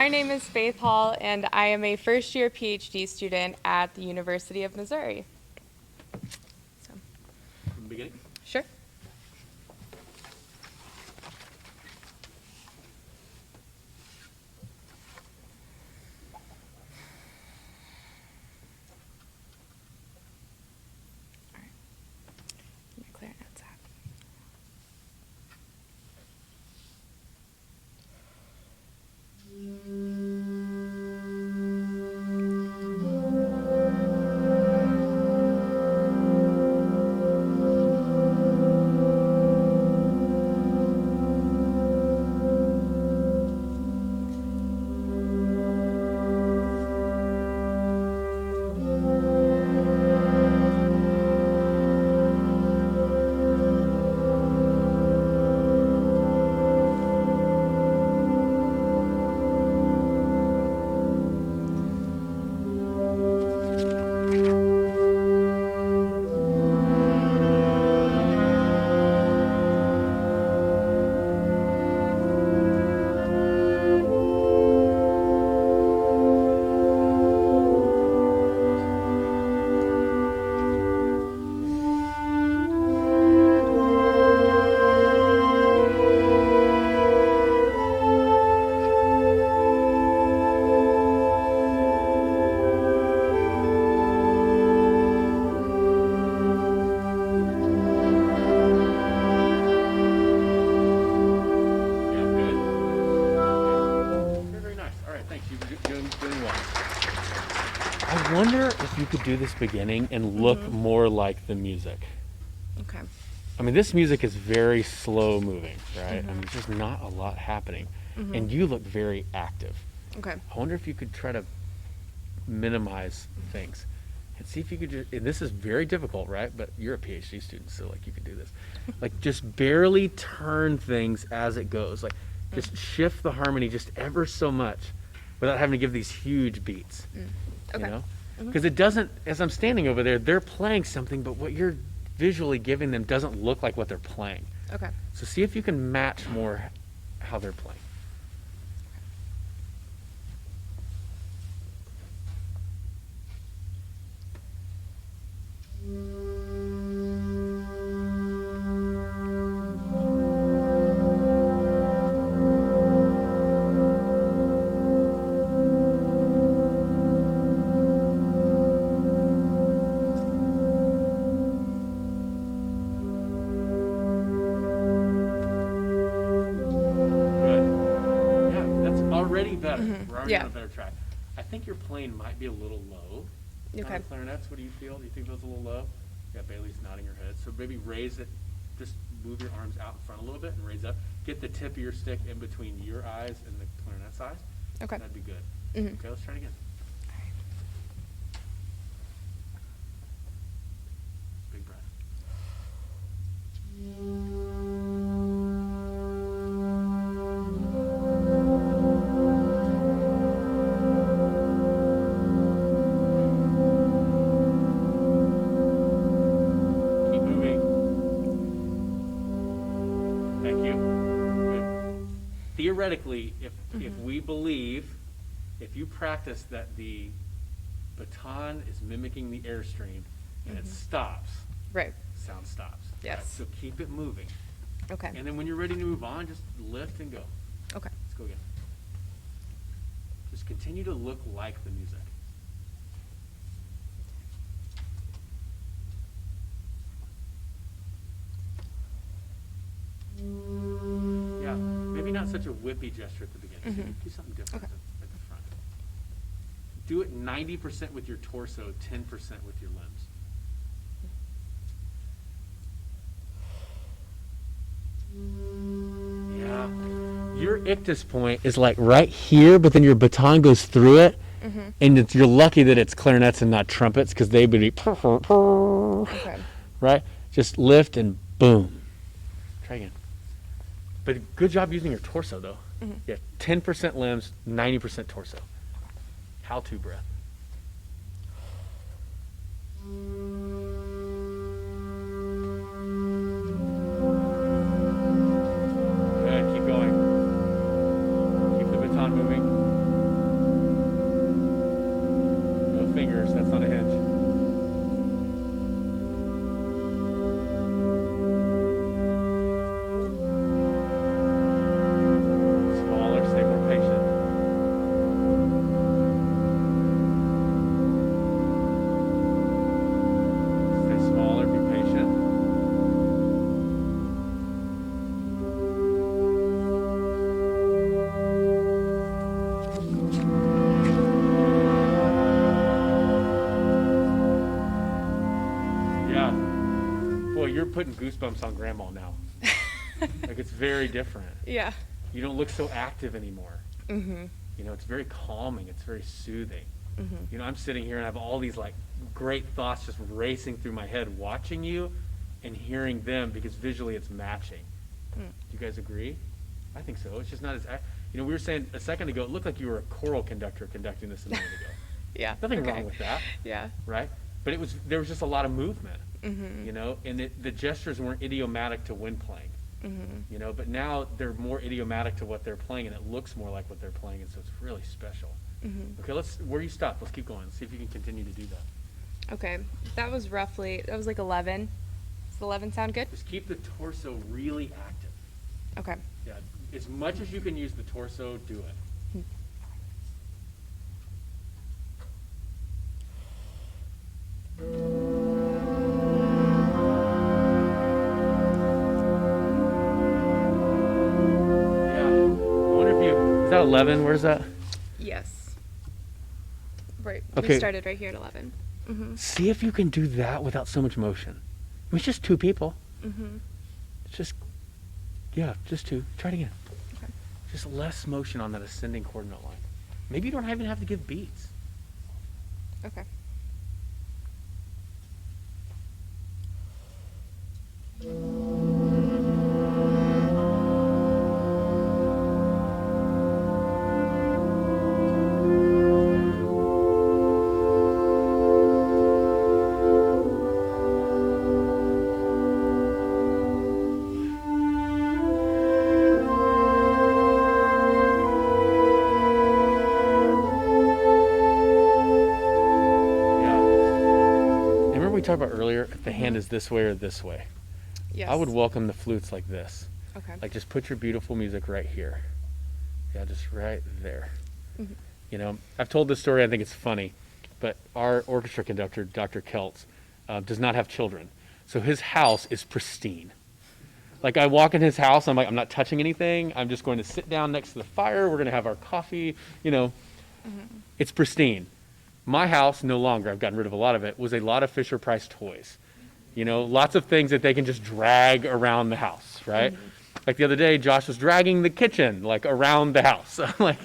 My name is Faith Hall, and I am a first-year PhD student at the University of Missouri. So, From the beginning? sure. All right. Let me clear notes out. Yeah, good. Very, very nice. All right, thanks. You're doing well. I wonder if you could do this beginning and look more like the music. Okay. I mean, this music is very slow moving, right? I mean, there's just not a lot happening. And you look very active. Okay. I wonder if you could try to minimize things and see if you could and this is very difficult, right? But you're a PhD student, so like you can do this. Like just barely turn things as it goes. Like just shift the harmony just ever so much without having to give these huge beats. Okay. You know? Because it doesn't, as I'm standing over there, they're playing something, but what you're visually giving them doesn't look like what they're playing. Okay. So see if you can match more how they're playing. Good. Yeah, that's already better. We're already Yeah. on a better track. I think your playing might be a little low. Okay. On the clarinets, what do you feel? Do you think those a little low? Yeah, Bailey's nodding her head. So maybe raise it, just move your arms out in front a little bit and raise up. Get the tip of your stick in between your eyes and the clarinet's eyes. Okay. That'd be good. Mhm. Okay, let's try it again. Big breath. Keep moving. Thank you. Good. Theoretically, if we believe, if you practice that the baton is mimicking the airstream and it stops, Right. sound stops. Yes. Right? So keep it moving. Okay. And then when you're ready to move on, just lift and go. Okay. Let's go again. Just continue to look like the music. Yeah, maybe not such a whippy gesture at the beginning. Do something different Okay. at the front. Do it 90% with your torso, 10% with your limbs. Yeah. Your ictus point is like right here, but then your baton goes through it. And you're lucky that it's clarinets and not trumpets because they would be, Okay. right? Just lift and boom. Try again. But good job using your torso, though. Yeah, 10% limbs, 90% torso. How to breath. Good, keep going. Keep the baton moving. you're putting goosebumps on grandma now. Like, it's very different. Yeah. You don't look so active anymore. Mm-hmm. You know, it's very calming. It's very soothing. Mm-hmm. You know, I'm sitting here and I have all these like great thoughts just racing through my head, watching you and hearing them, because visually it's matching. Mm. Do you guys agree? I think so. It's just not as, you know, we were saying a second ago, it looked like you were a choral conductor conducting this a minute ago. Yeah. Nothing okay. wrong with that, Yeah. right? But there was just a lot of movement, Mm-hmm. you know, and the gestures weren't idiomatic to when playing. Mm-hmm. You know, but now they're more idiomatic to what they're playing, and it looks more like what they're playing, and so it's really special. Mm-hmm. Okay, where you stop, let's keep going. See if you can continue to do that. Okay. That was like 11. Does 11 sound good? Just keep the torso really active. Okay. Yeah, as much as you can use the torso, do it. Yeah, I wonder if is that 11? Where's that? Yes. Right. Okay. We started right here at 11. Mm-hmm. See if you can do that without so much motion. I mean, it's just two people. Mm-hmm. It's just, yeah, just two. Try it again. Okay. Just less motion on that ascending coordinate line. Maybe you don't even have to give beats. Okay. We talked about earlier, if the hand is this way or this way. Yes. I would welcome the flutes like this. Okay. Like, just put your beautiful music right here. Yeah, just right there. Mm-hmm. You know, I've told this story, I think it's funny, but our orchestra conductor, Dr. Keltz, does not have children. So his house is pristine. Like, I walk in his house, I'm like, I'm not touching anything. I'm just going to sit down next to the fire. We're going to have our coffee. You know, It's pristine. My house, no longer, I've gotten rid of a lot of it, was a lot of Fisher-Price toys. You know, lots of things that they can just drag around the house, right? Like the other day, Josh was dragging the kitchen, like, around the house. Like,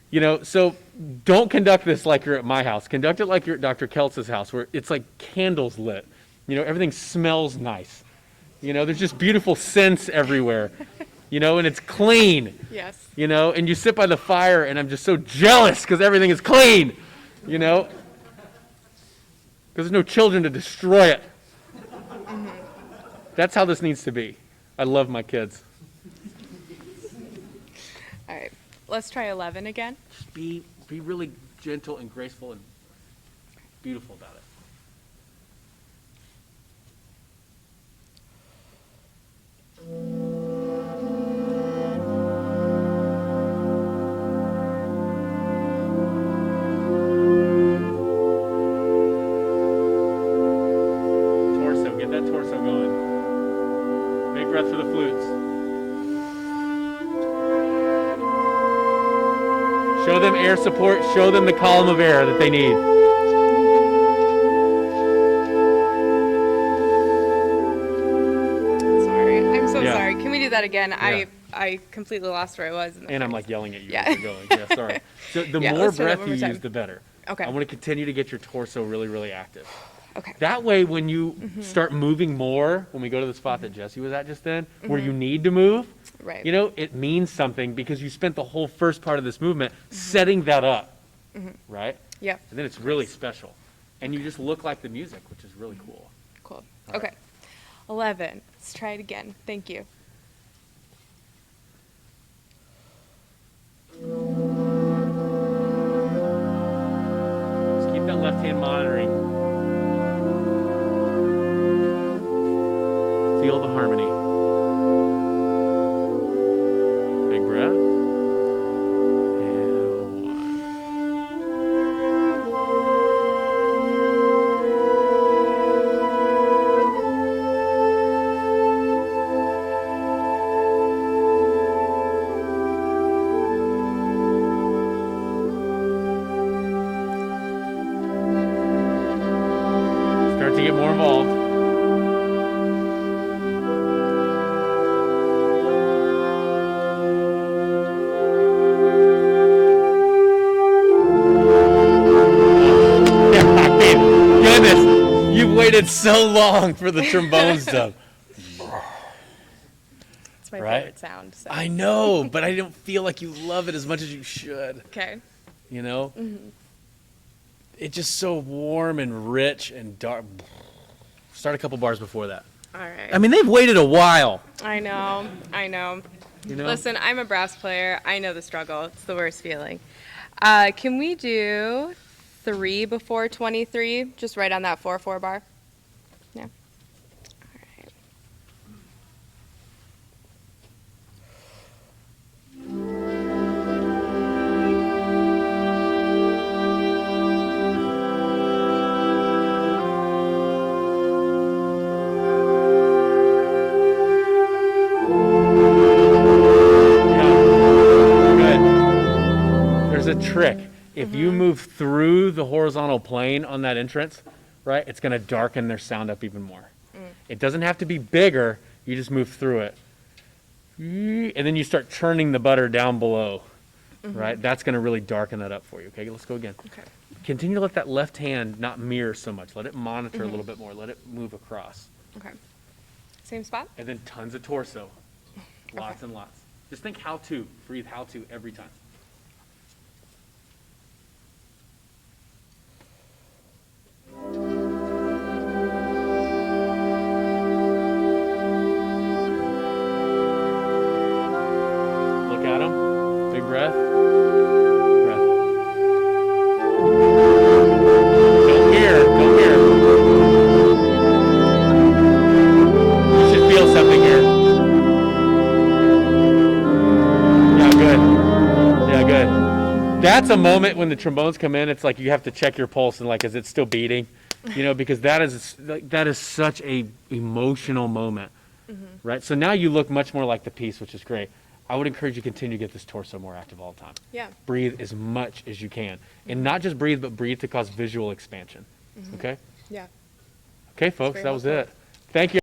you know, so don't conduct this like you're at my house. Conduct it like you're at Dr. Keltz's house, where it's like candles lit. You know, everything smells nice. You know, there's just beautiful scents everywhere. You know, and it's clean. Yes. You know, and you sit by the fire, and I'm just so jealous because everything is clean, you know, because there's no children to destroy it. That's how this needs to be. I love my kids. All right. Let's try 11 again. Just be really gentle and graceful and beautiful about it. Torso, get that torso going. Big breath for the flutes. Show them air support, show them the column of air that they need. Sorry. Can we do that again? Yeah. I completely lost where I was. And I'm like yelling at you yeah. as you're going. Yeah, sorry. So the more breath you use, the better. Okay. I want to continue to get your torso really, really active. Okay. That way, when you start moving more, when we go to the spot that Jesse was at just then, where you need to move, right. You know, it means something because you spent the whole first part of this movement setting that up, right? Yeah. And then it's really special. And you just look like the music, which is really cool. Cool. All Okay. right. 11. Let's try it again. Thank you. Just keep that left hand monitoring. Feel the harmony. Big breath. And one. Start to get more involved. waited so long for the trombone stuff. It's my Right? favorite sound. So. I know, but I don't feel like you love it as much as you should. Okay. You know? It's just so warm and rich and dark. Start a couple bars before that. All right. I mean, they've waited a while. I know. You know? Listen, I'm a brass player. I know the struggle. It's the worst feeling. Can we do 3 before 23? Just right on that 4/4 bar. Yeah. All right. There's a trick. If you move through the horizontal plane on that entrance, right, it's going to darken their sound up even more. It doesn't have to be bigger. You just move through it. And then you start churning the butter down below, right? That's going to really darken that up for you. Okay, let's go again. Okay. Continue to let that left hand not mirror so much. Let it monitor a little bit more. Let it move across. Okay. Same spot? And then tons of torso. Lots and lots. Just think how to. Breathe how to every time. Look at them. Big breath. Breath. Don't hear. Don't hear. You should feel something here. Yeah, good. Yeah, good. That's a moment when the trombones come in. It's like you have to check your pulse and like, is it still beating? You know, because that is such a emotional moment, right? So now you look much more like the piece, which is great. I would encourage you to continue to get this torso more active all the time. Yeah. Breathe as much as you can. And not just breathe, but breathe to cause visual expansion. Okay? Yeah. Okay, folks, very that was helpful. it. Thank you.